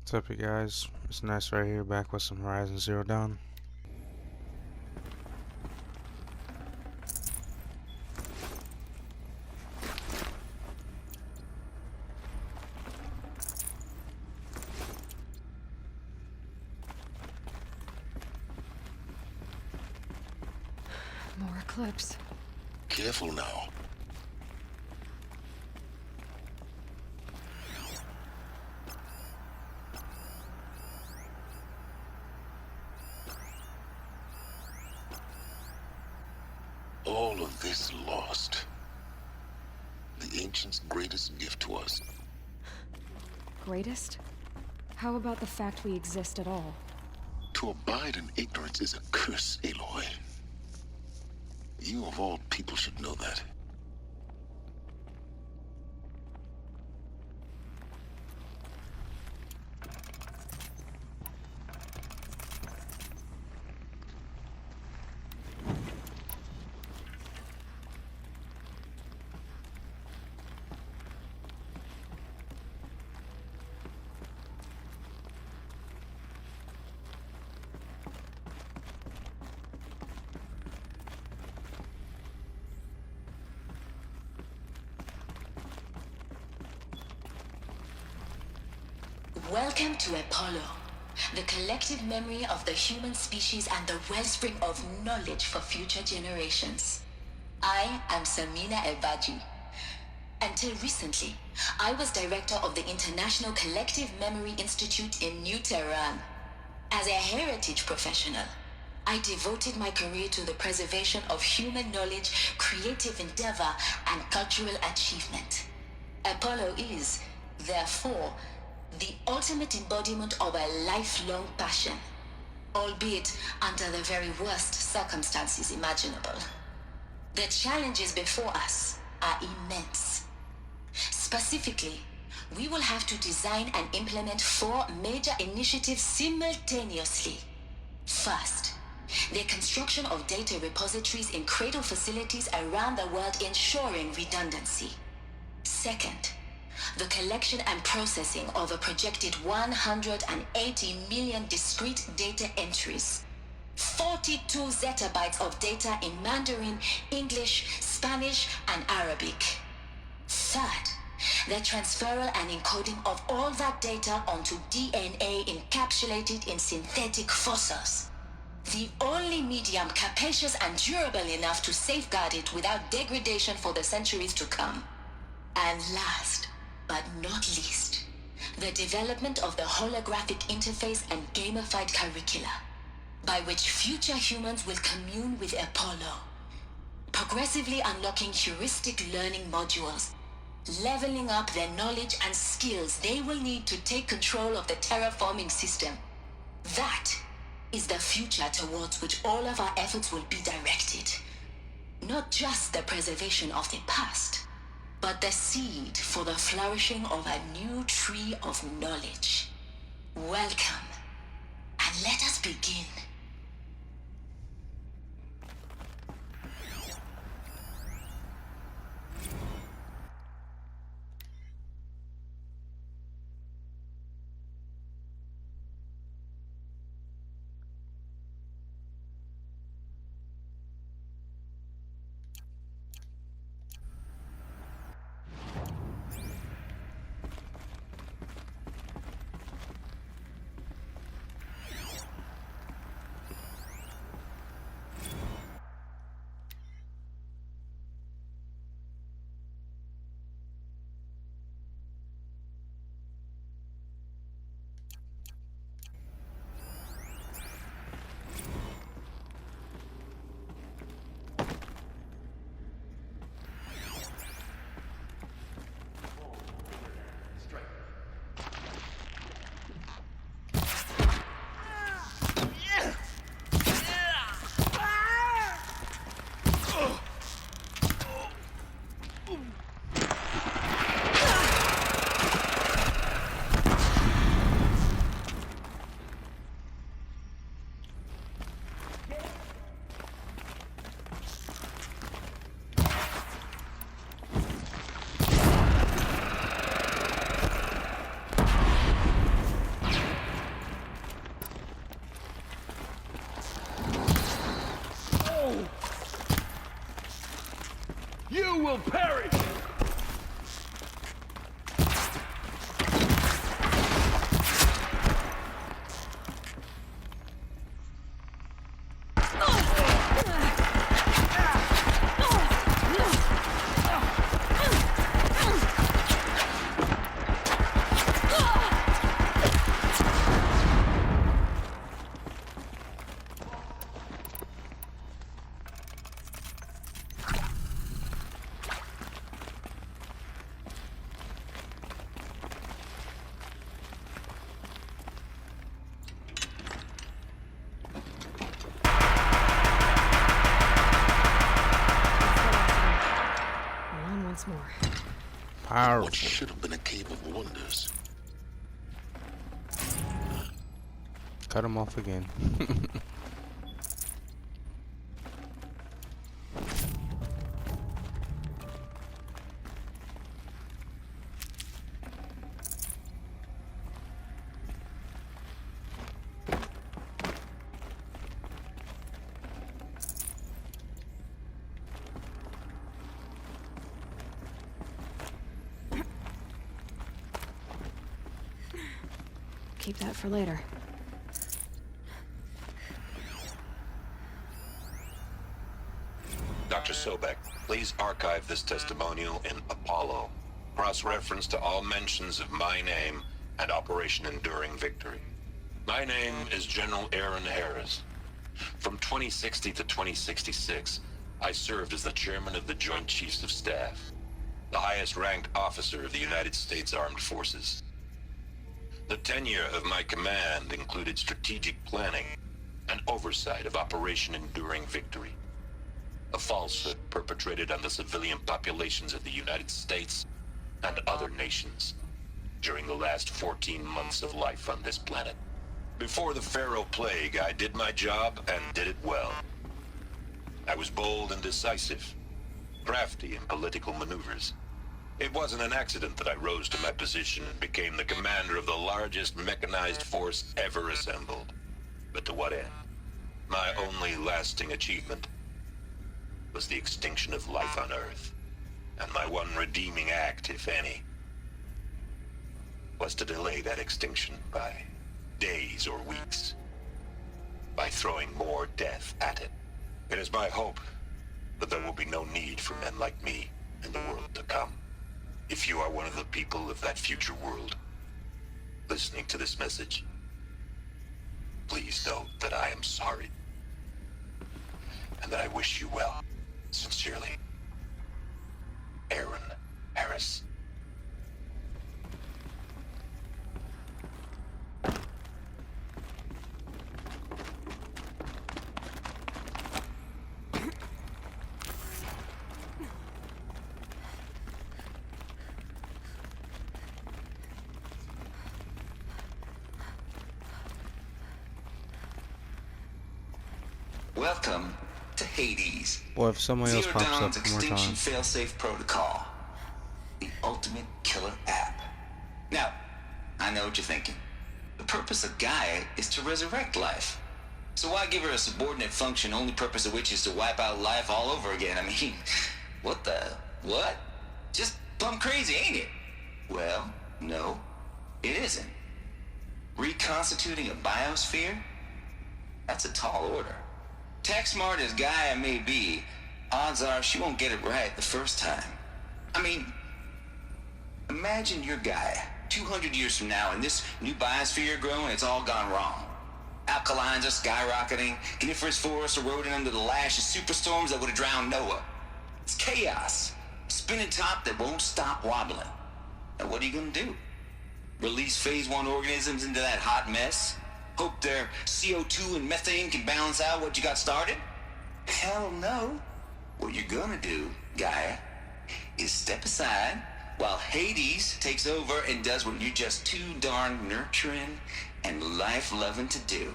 What's up, you guys? It's Nice right here, back with some Horizon Zero Dawn. More eclipse. Careful now. All of this lost. The ancients' greatest gift to us. Greatest? How about the fact we exist at all? To abide in ignorance is a curse, Aloy. You of all people should know that. Welcome to Apollo, the collective memory of the human species and the wellspring of knowledge for future generations. I am Samina Ebaji. Until recently, I was director of the International Collective Memory Institute in New Tehran. As a heritage professional, I devoted my career to the preservation of human knowledge, creative endeavor, and cultural achievement. Apollo is, therefore, the ultimate embodiment of a lifelong passion, albeit under the very worst circumstances imaginable. The challenges before us are immense. Specifically, we will have to design and implement 4 major initiatives simultaneously. First, the construction of data repositories in cradle facilities around the world, ensuring redundancy. Second, the collection and processing of a projected 180 million discrete data entries, 42 zettabytes of data in Mandarin, English, Spanish, and Arabic. Third, the transferal and encoding of all that data onto DNA encapsulated in synthetic fossils. The only medium capacious and durable enough to safeguard it without degradation for the centuries to come. And last, but not least, the development of the holographic interface and gamified curricula, by which future humans will commune with Apollo, progressively unlocking heuristic learning modules, leveling up their knowledge and skills they will need to take control of the terraforming system. That is the future towards which all of our efforts will be directed. Not just the preservation of the past, but the seed for the flourishing of a new tree of knowledge. Welcome, and let us begin. will perish! On once more. What Powerful. should have been a cave of wonders. Cut him off again. Keep that for later. Dr. Sobek, please archive this testimonial in Apollo. Cross-reference to all mentions of my name and Operation Enduring Victory. My name is General Aaron Harris. From 2060 to 2066, I served as the chairman of the Joint Chiefs of Staff, the highest-ranked officer of the United States Armed Forces. The tenure of my command included strategic planning and oversight of Operation Enduring Victory, a falsehood perpetrated on the civilian populations of the United States and other nations during the last 14 months of life on this planet. Before the Pharaoh Plague, I did my job and did it well. I was bold and decisive, crafty in political maneuvers. It wasn't an accident that I rose to my position and became the commander of the largest mechanized force ever assembled. But to what end? My only lasting achievement was the extinction of life on Earth. And my one redeeming act, if any, was to delay that extinction by days or weeks, by throwing more death at it. It is my hope that there will be no need for men like me in the world to come. If you are one of the people of that future world listening to this message, please know that I am sorry and that I wish you well. Sincerely, Aaron Harris. Welcome to Hades. Or if someone else Zero pops up Dawn's one more Extinction time. Failsafe Protocol. The ultimate killer app. Now, I know what you're thinking. The purpose of Gaia is to resurrect life. So why give her a subordinate function, only purpose of which is to wipe out life all over again? I mean, what? Just plumb crazy, ain't it? Well, no, it isn't. Reconstituting a biosphere? That's a tall order. Tech smart as Gaia may be, odds are she won't get it right the first time. I mean, imagine you're Gaia, 200 years from now, and this new biosphere you're growing, it's all gone wrong. Alkalines are skyrocketing, coniferous forests eroding under the lash of superstorms that would have drowned Noah. It's chaos, a spinning top that won't stop wobbling. And what are you gonna do? Release phase 1 organisms into that hot mess? Hope their CO2 and methane can balance out what you got started? Hell no. What you're gonna do, Gaia, is step aside while Hades takes over and does what you're just too darn nurturing and life-loving to do,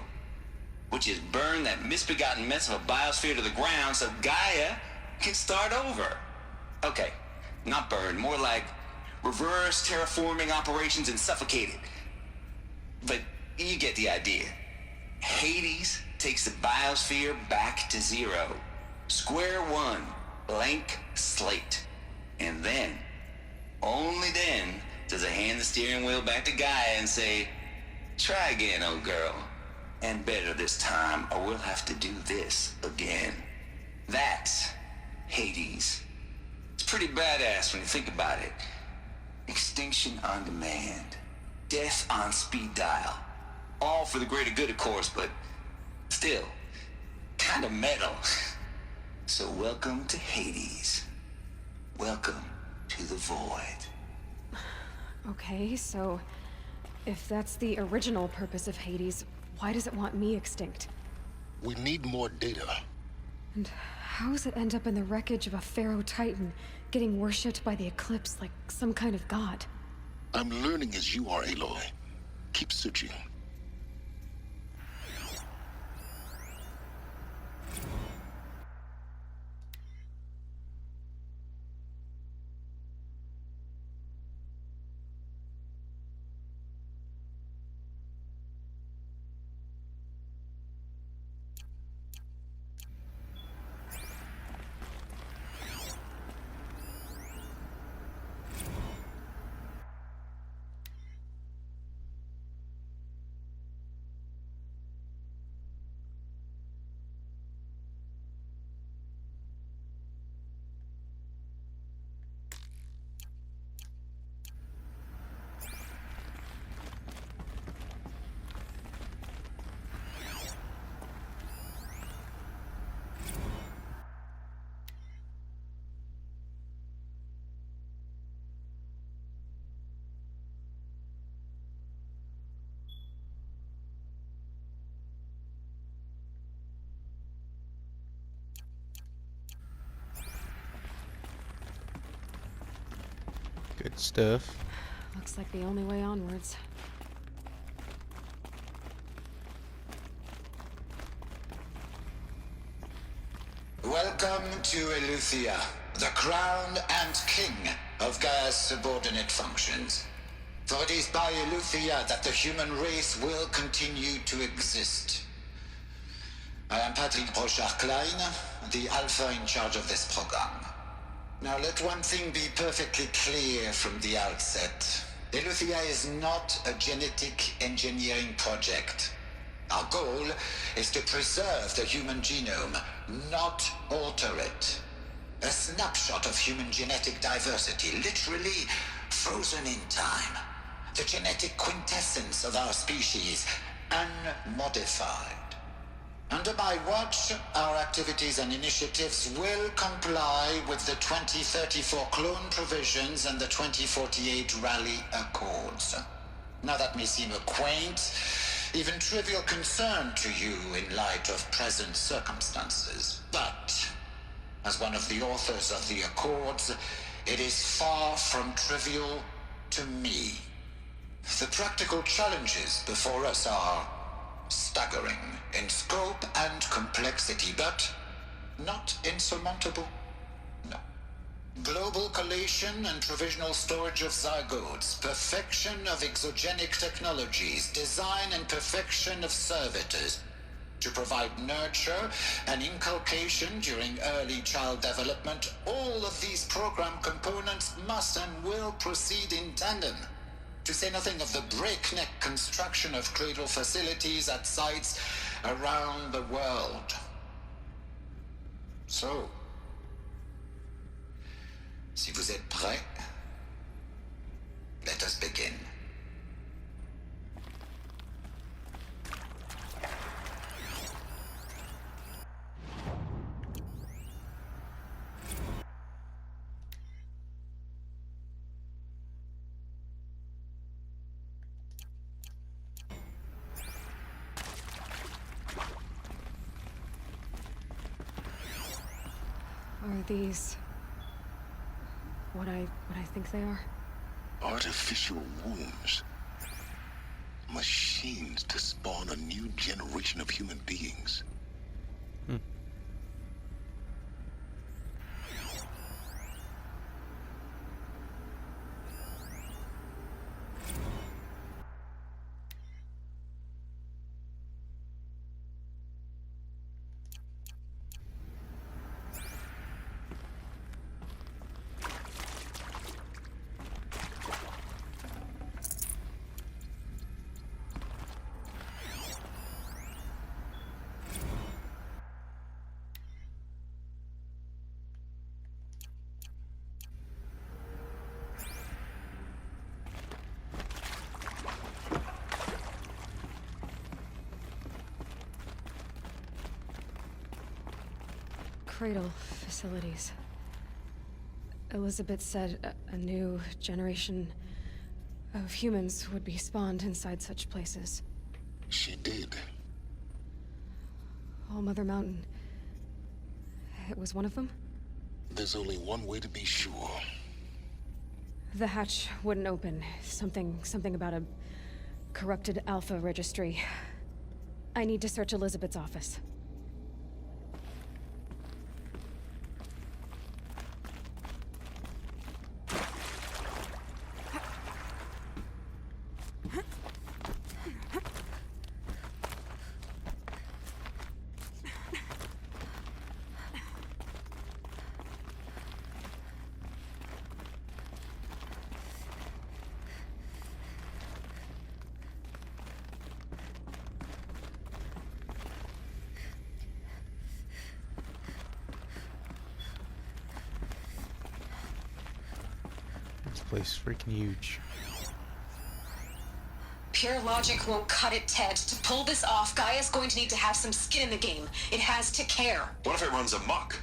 which is burn that misbegotten mess of a biosphere to the ground so Gaia can start over. Okay, not burn, more like reverse terraforming operations and suffocate it. But you get the idea. Hades takes the biosphere back to zero. Square one, blank slate. And then, only then, does it hand the steering wheel back to Gaia and say, try again, old girl. And better this time, or we'll have to do this again. That's Hades. It's pretty badass when you think about it. Extinction on demand. Death on speed dial. All for the greater good, of course, but still, kind of metal. So welcome to Hades. Welcome to the void. Okay, so if that's the original purpose of Hades, why does it want me extinct? We need more data. And how does it end up in the wreckage of a Pharaoh Titan, getting worshipped by the Eclipse like some kind of god? I'm learning as you are, Aloy. Keep searching. Good stuff. Looks like the only way onwards. Welcome to Eleuthia, the crown and king of Gaia's subordinate functions. For it is by Eleuthia that the human race will continue to exist. I am Patrick Brochard-Klein, the Alpha in charge of this program. Now let one thing be perfectly clear from the outset. Eleuthia is not a genetic engineering project. Our goal is to preserve the human genome, not alter it. A snapshot of human genetic diversity, literally frozen in time. The genetic quintessence of our species, unmodified. Under my watch, our activities and initiatives will comply with the 2034 clone provisions and the 2048 Rally Accords. Now that may seem a quaint, even trivial concern to you in light of present circumstances. But, as one of the authors of the Accords, it is far from trivial to me. The practical challenges before us are staggering in scope and complexity, but not insurmountable. No. Global collation and provisional storage of zygotes, perfection of exogenic technologies, design and perfection of servitors to provide nurture and inculcation during early child development. All of these program components must and will proceed in tandem. To say nothing of the breakneck construction of cradle facilities at sites around the world. So, si vous êtes prêts, let us begin. Are these what I think they are? Artificial wombs. Machines to spawn a new generation of human beings. cradle facilities. Elizabeth said a new generation of humans would be spawned inside such places. She did. All Mother Mountain. It was one of them? There's only one way to be sure. The hatch wouldn't open. Something about a corrupted Alpha registry. I need to search Elizabeth's office. This place is freaking huge. Pure logic won't cut it, Ted. To pull this off, Gaia's going to need to have some skin in the game. It has to care. What if it runs amok?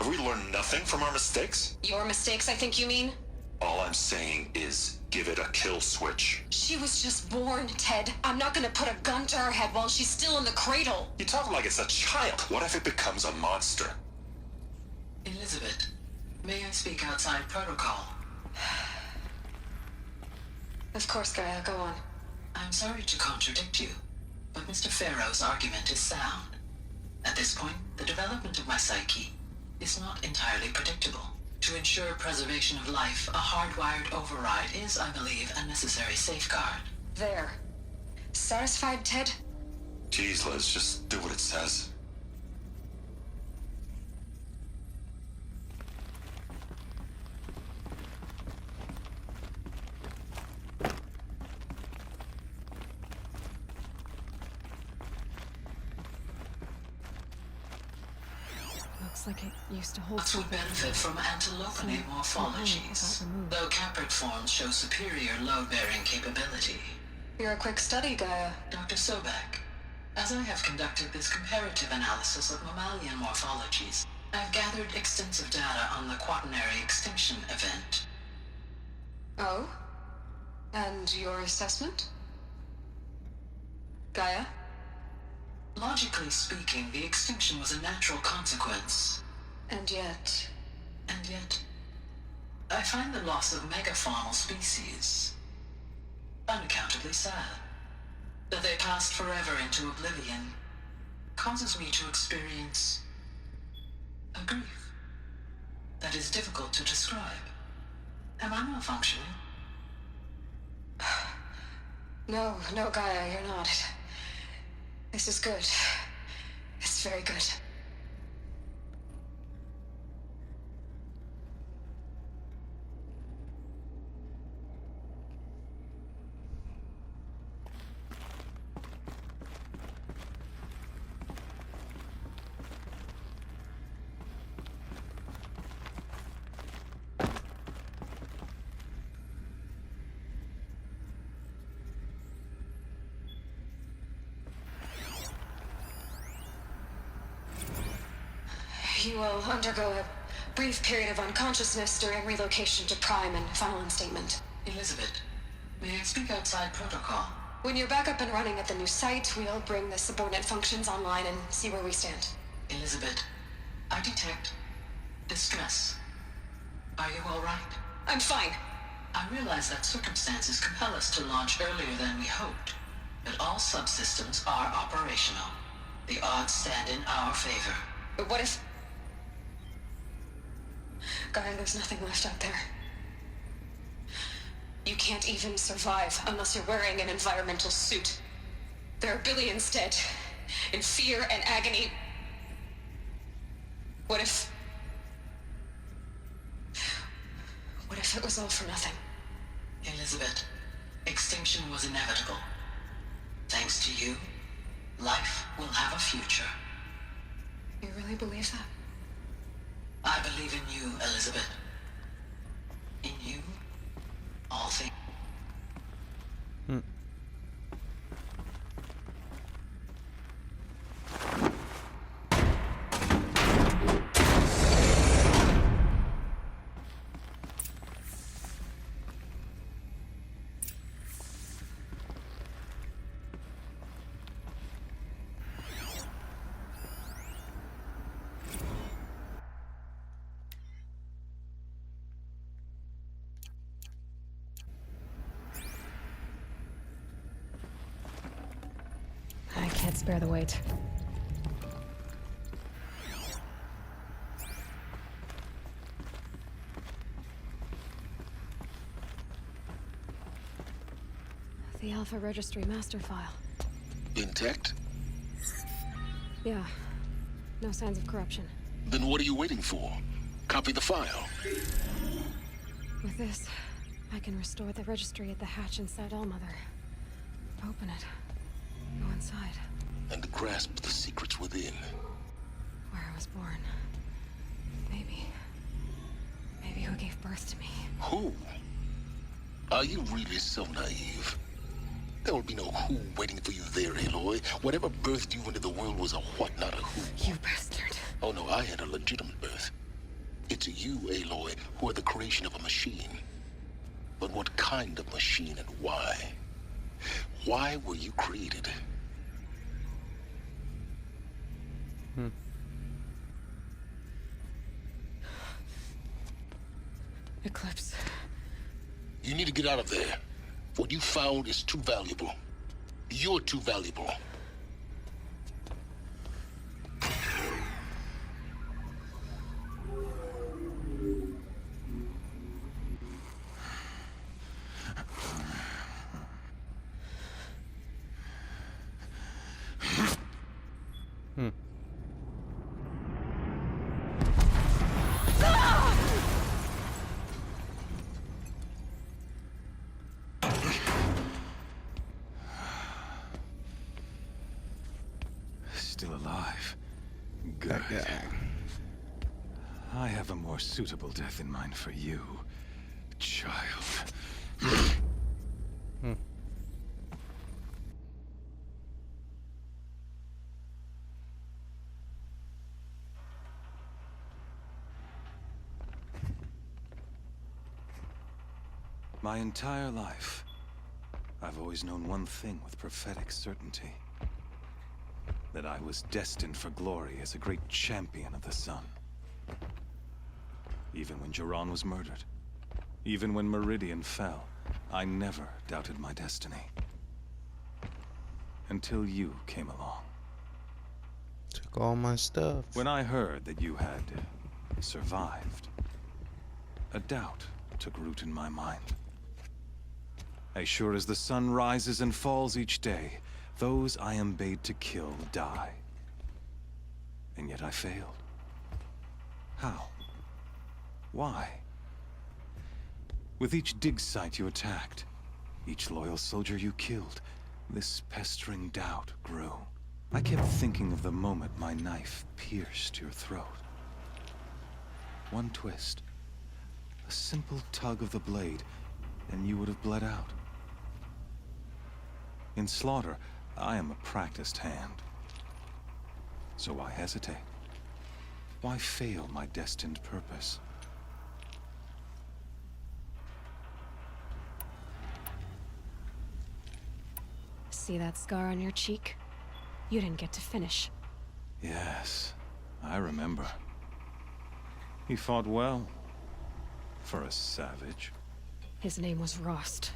Have we learned nothing from our mistakes? Your mistakes, I think you mean? All I'm saying is give it a kill switch. She was just born, Ted. I'm not gonna put a gun to her head while she's still in the cradle. You talk like it's a child. What if it becomes a monster? Elizabeth, may I speak outside protocol? Of course, Gaia, go on. I'm sorry to contradict you, but Mr. Farrow's argument is sound. At this point, the development of my psyche is not entirely predictable. To ensure preservation of life, a hardwired override is, I believe, a necessary safeguard. There. Satisfied, Ted? Jeez, Liz, just do what it says. Looks like it used to hold Lots would benefit from antilopinate morphologies, though caprid forms show superior load-bearing capability. You're a quick study, Gaia. Dr. Sobek, as I have conducted this comparative analysis of mammalian morphologies, I've gathered extensive data on the quaternary extinction event. Oh? And your assessment? Gaia? Logically speaking, the extinction was a natural consequence. And yet... And yet, I find the loss of megafaunal species unaccountably sad. That they passed forever into oblivion causes me to experience a grief that is difficult to describe. Am I malfunctioning? No, Gaia, you're not. This is good. It's very good. You will undergo a brief period of unconsciousness during relocation to Prime and final instatement. Elizabeth, may I speak outside protocol? When you're back up and running at the new site, we'll bring the subordinate functions online and see where we stand. Elizabeth, I detect distress. Are you all right? I'm fine. I realize that circumstances compel us to launch earlier than we hoped, but all subsystems are operational. The odds stand in our favor. But what if... Gaia, there's nothing left out there. You can't even survive unless you're wearing an environmental suit. There are billions dead, in fear and agony. What if it was all for nothing? Elizabeth, extinction was inevitable. Thanks to you, life will have a future. You really believe that? I believe in you, Elizabeth. In you, all things. I can't spare the weight. The Alpha Registry master file. Intact? Yeah. No signs of corruption. Then what are you waiting for? Copy the file. With this, I can restore the registry at the hatch inside Allmother. Open it. Go inside. And grasp the secrets within. Where I was born. Maybe who gave birth to me. Who? Are you really so naive? There will be no who waiting for you there, Aloy. Whatever birthed you into the world was a what, not a who. You bastard. Oh no, I had a legitimate birth. It's you, Aloy, who are the creation of a machine. But what kind of machine and why? Why were you created? Eclipse. You need to get out of there. What you found is too valuable. You're too valuable. Still alive. Good. I have a more suitable death in mind for you, child. My entire life, I've always known one thing with prophetic certainty. That I was destined for glory as a great champion of the sun. Even when Jiran was murdered, even when Meridian fell, I never doubted my destiny. Until you came along. Took all my stuff. When I heard that you had survived, a doubt took root in my mind. As sure as the sun rises and falls each day, those I am bade to kill die. And yet I failed. How? Why? With each dig site you attacked, each loyal soldier you killed, this pestering doubt grew. I kept thinking of the moment my knife pierced your throat. One twist, a simple tug of the blade, and you would have bled out. In slaughter, I am a practiced hand. So why hesitate? Why fail my destined purpose? See that scar on your cheek? You didn't get to finish. Yes, I remember. He fought well. For a savage. His name was Rost,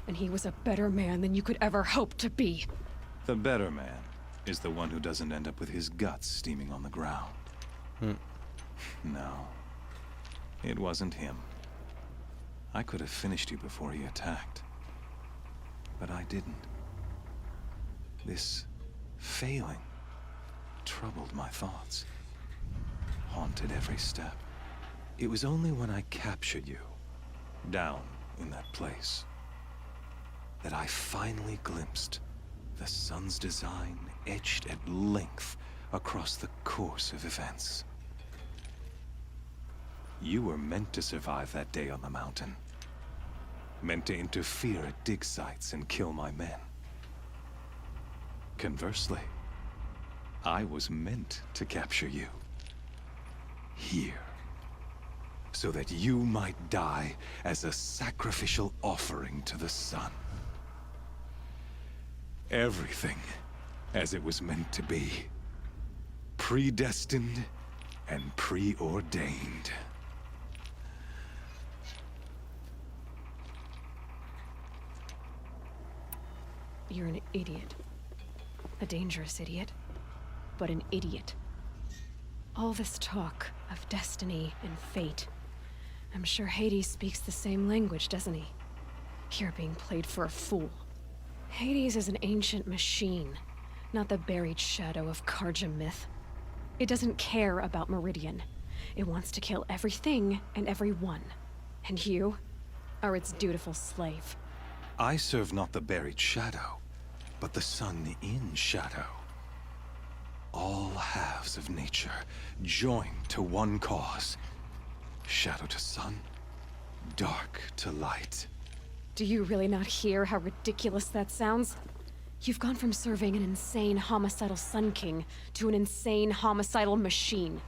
and he was a better man than you could ever hope to be. The better man is the one who doesn't end up with his guts steaming on the ground. No, it wasn't him. I could have finished you before he attacked. But I didn't. This failing troubled my thoughts, haunted every step. It was only when I captured you, down in that place, that I finally glimpsed the sun's design etched at length across the course of events. You were meant to survive that day on the mountain. Meant to interfere at dig sites and kill my men. Conversely, I was meant to capture you. Here. So that you might die as a sacrificial offering to the sun. Everything as it was meant to be. Predestined and preordained. You're an idiot. A dangerous idiot, but an idiot. All this talk of destiny and fate. I'm sure Hades speaks the same language, doesn't he? You're being played for a fool. Hades is an ancient machine, not the buried shadow of Karja myth. It doesn't care about Meridian. It wants to kill everything and everyone. And you are its dutiful slave. I serve not the buried shadow, but the sun in shadow. All halves of nature joined to one cause. Shadow to sun, dark to light. Do you really not hear how ridiculous that sounds? You've gone from serving an insane homicidal Sun King to an insane homicidal machine.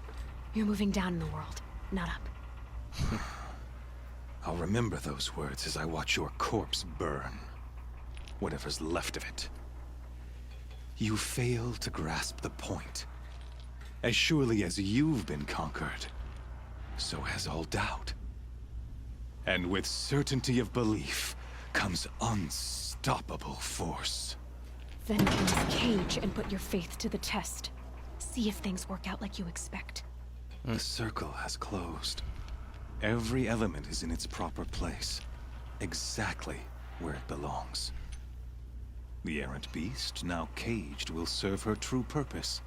You're moving down in the world, not up. I'll remember those words as I watch your corpse burn. Whatever's left of it. You fail to grasp the point. As surely as you've been conquered, so has all doubt. And with certainty of belief comes unstoppable force. Then get in this cage and put your faith to the test. See if things work out like you expect. The circle has closed. Every element is in its proper place, exactly where it belongs. The errant beast, now caged, will serve her true purpose.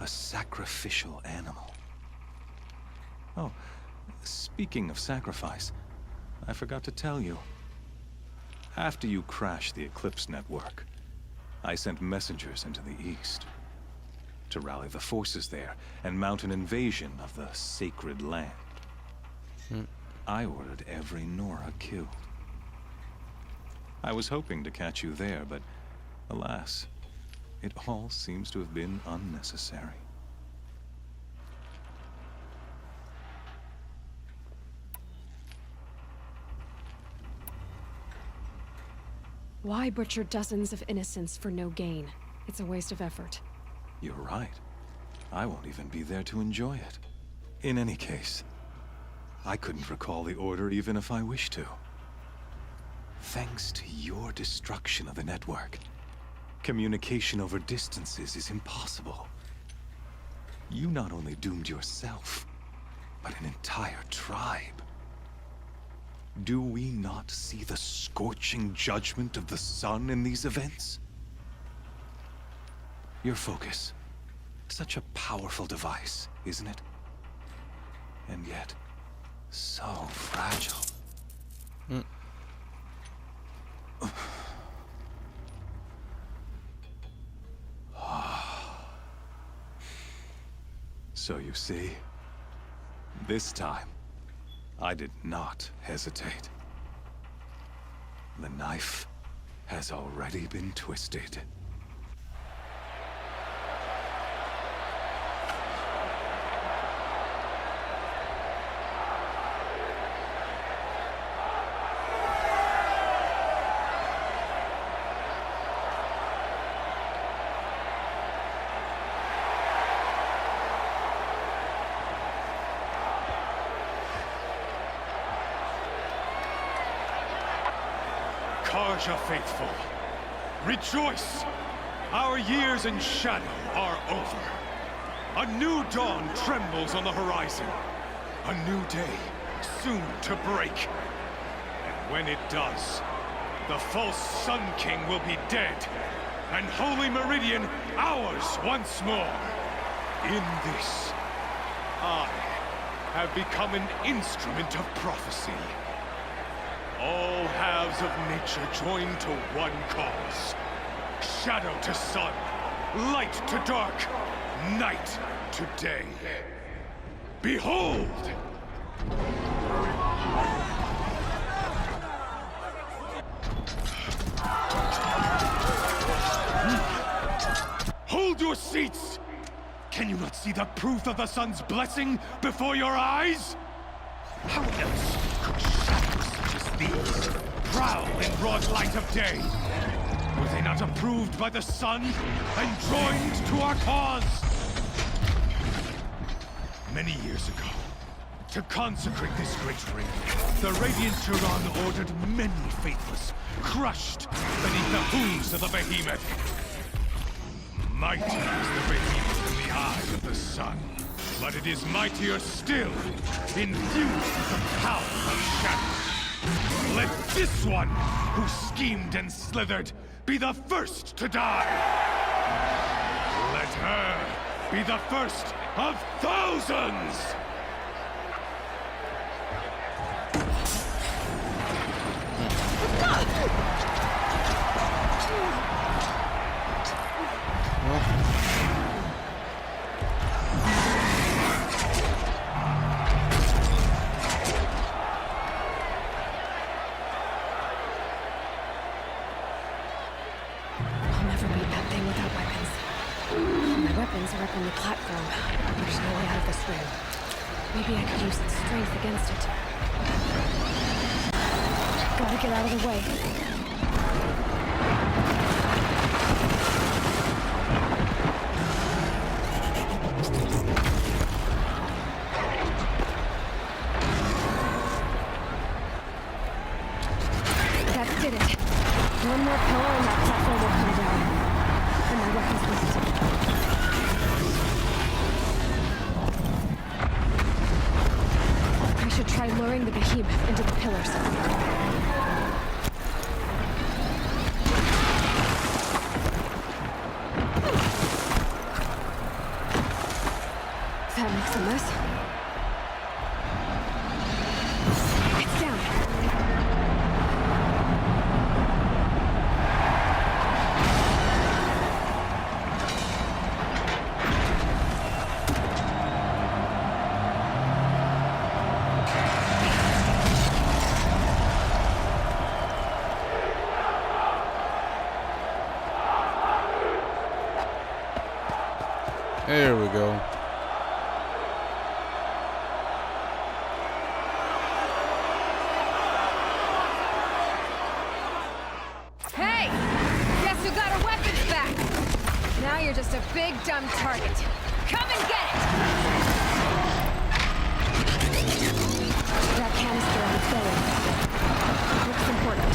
A sacrificial animal. Oh, speaking of sacrifice, I forgot to tell you. After you crashed the Eclipse network, I sent messengers into the east to rally the forces there and mount an invasion of the sacred land. I ordered every Nora killed. I was hoping to catch you there, but alas, it all seems to have been unnecessary. Why butcher dozens of innocents for no gain? It's a waste of effort. You're right. I won't even be there to enjoy it. In any case, I couldn't recall the order even if I wished to. Thanks to your destruction of the network, communication over distances is impossible. You not only doomed yourself, but an entire tribe. Do we not see the scorching judgment of the sun in these events? Your focus. Such a powerful device, isn't it? And yet, so fragile. So you see, this time, I did not hesitate. The knife has already been twisted. Karja faithful, rejoice! Our years in shadow are over. A new dawn trembles on the horizon. A new day, soon to break. And when it does, the false Sun King will be dead, and Holy Meridian ours once more. In this, I have become an instrument of prophecy. All halves of nature joined to one cause. Shadow to sun, light to dark, night to day. Behold! Hold your seats! Can you not see the proof of the sun's blessing before your eyes? How else could shadows such as these prowl in broad light of day? Were they not approved by the sun and joined to our cause? Many years ago, to consecrate this great ring, the Radiant Tyrann ordered many faithless, crushed beneath the hooves of the behemoth. Mighty is the behemoth in the eye of the sun, but it is mightier still, infused with the power of shadow. Let this one, who schemed and slithered, be the first to die! Let her be the first of thousands! I'll never beat that thing without weapons. My weapons are up on the platform. There's no way out of this room. Maybe I could use its strength against it. Gotta get out of the way. That did it. One more pillar and that platform will come down. And my weapons will. I should try luring the behemoth into the pillars. That makes a mess. It's down. There we go. Hey! Guess who got her weapons back? Now you're just a big dumb target. Come and get it! That canister on its belly. Looks important.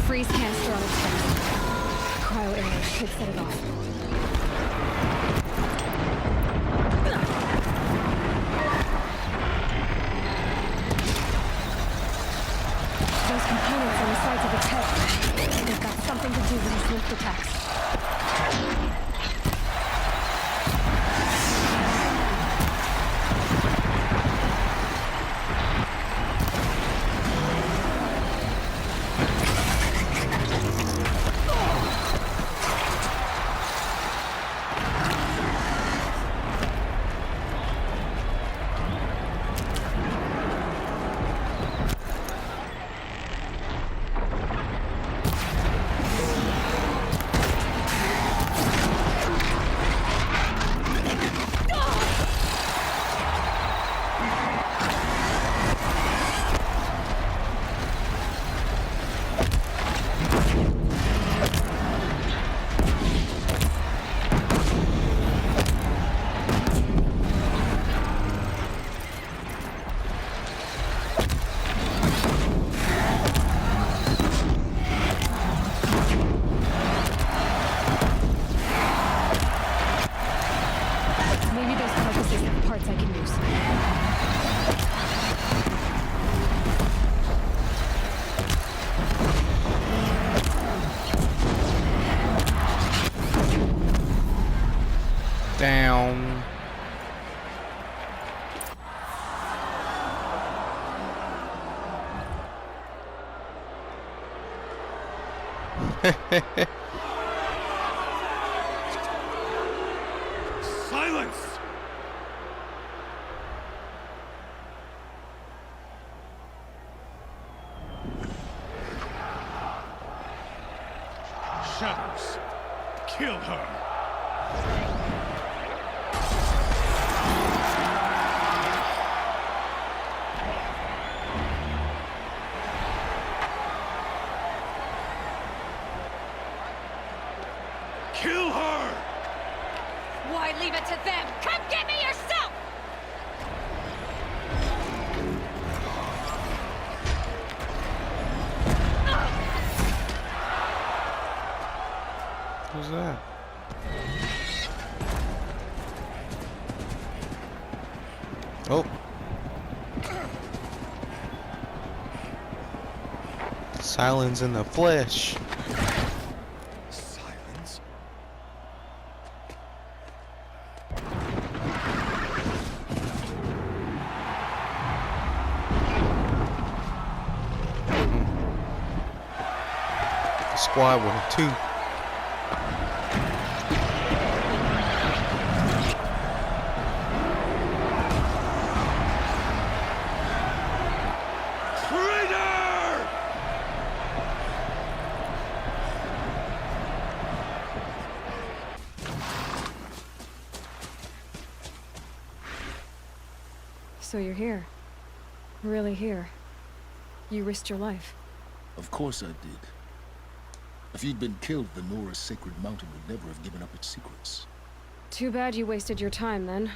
Freeze canister on its face. Cryo arrows should set it off. Those components on the sides of its head. They've got something to do with his lift attacks. Silence! Shadows, kill her! Kill her! Why leave it to them? Come get me yourself! Who's that? Oh. Silence in the flesh. Silence? Squad with two. Traitor! So you're here. Really here. You risked your life. Of course I did. If you'd been killed, the Nora's sacred mountain would never have given up its secrets. Too bad you wasted your time, then.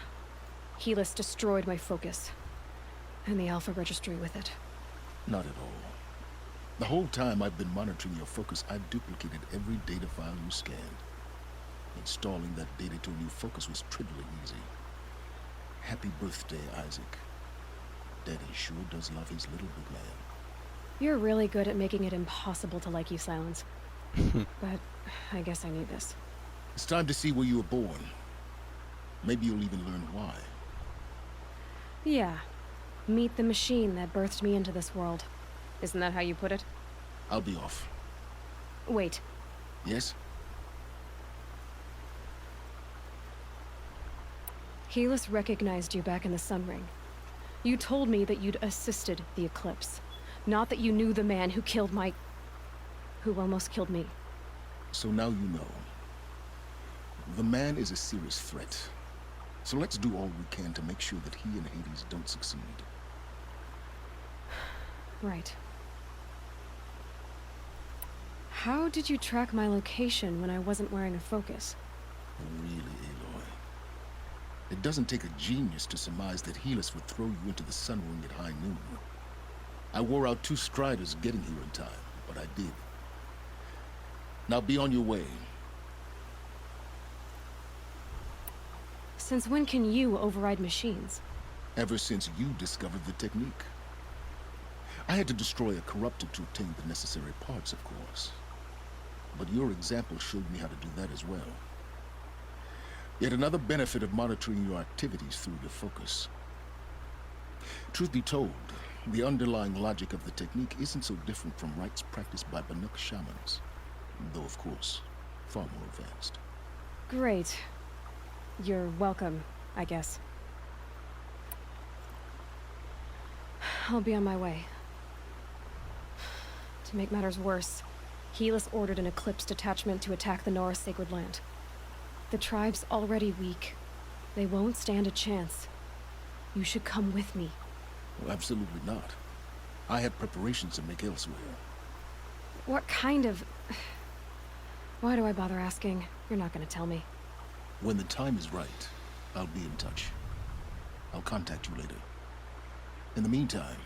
Helis destroyed my focus. And the Alpha Registry with it. Not at all. The whole time I've been monitoring your focus, I've duplicated every data file you scanned. Installing that data to a new focus was trivially easy. Happy birthday, Isaac. Daddy sure does love his little big man. You're really good at making it impossible to like you, Silence. But I guess I need this. It's time to see where you were born. Maybe you'll even learn why. Yeah. Meet the machine that birthed me into this world. Isn't that how you put it? I'll be off. Wait. Yes? Helis recognized you back in the Sun Ring. You told me that you'd assisted the Eclipse. Not that you knew the man who killed my... who almost killed me. So now you know. The man is a serious threat. So let's do all we can to make sure that he and Hades don't succeed. Right. How did you track my location when I wasn't wearing a focus? Really, Aloy. It doesn't take a genius to surmise that Helis would throw you into the Sun Ring at high noon. I wore out 2 striders getting here in time, but I did. Now be on your way. Since when can you override machines? Ever since you discovered the technique. I had to destroy a corruptor to obtain the necessary parts, of course. But your example showed me how to do that as well. Yet another benefit of monitoring your activities through your focus. Truth be told, the underlying logic of the technique isn't so different from rites practiced by Banuk shamans. Though, of course, far more advanced. Great. You're welcome, I guess. I'll be on my way. To make matters worse, Helis ordered an Eclipse detachment to attack the Nora Sacred Land. The tribe's already weak. They won't stand a chance. You should come with me. Well, absolutely not. I have preparations to make elsewhere. What kind of... Why do I bother asking? You're not gonna tell me. When the time is right, I'll be in touch. I'll contact you later. In the meantime,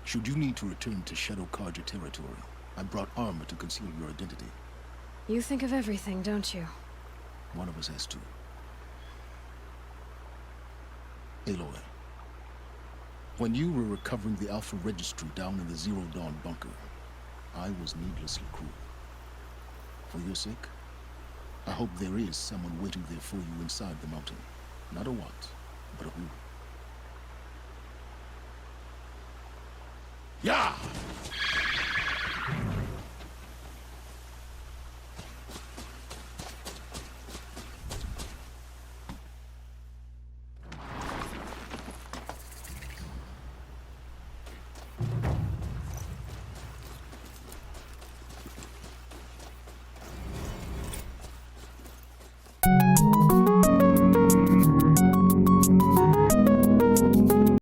should you need to return to Shadow Karja territory, I brought armor to conceal your identity. You think of everything, don't you? One of us has to. Aloy, when you were recovering the Alpha Registry down in the Zero Dawn bunker, I was needlessly cruel. For your sake, I hope there is someone waiting there for you inside the mountain. Not a what, but a who. Yeah!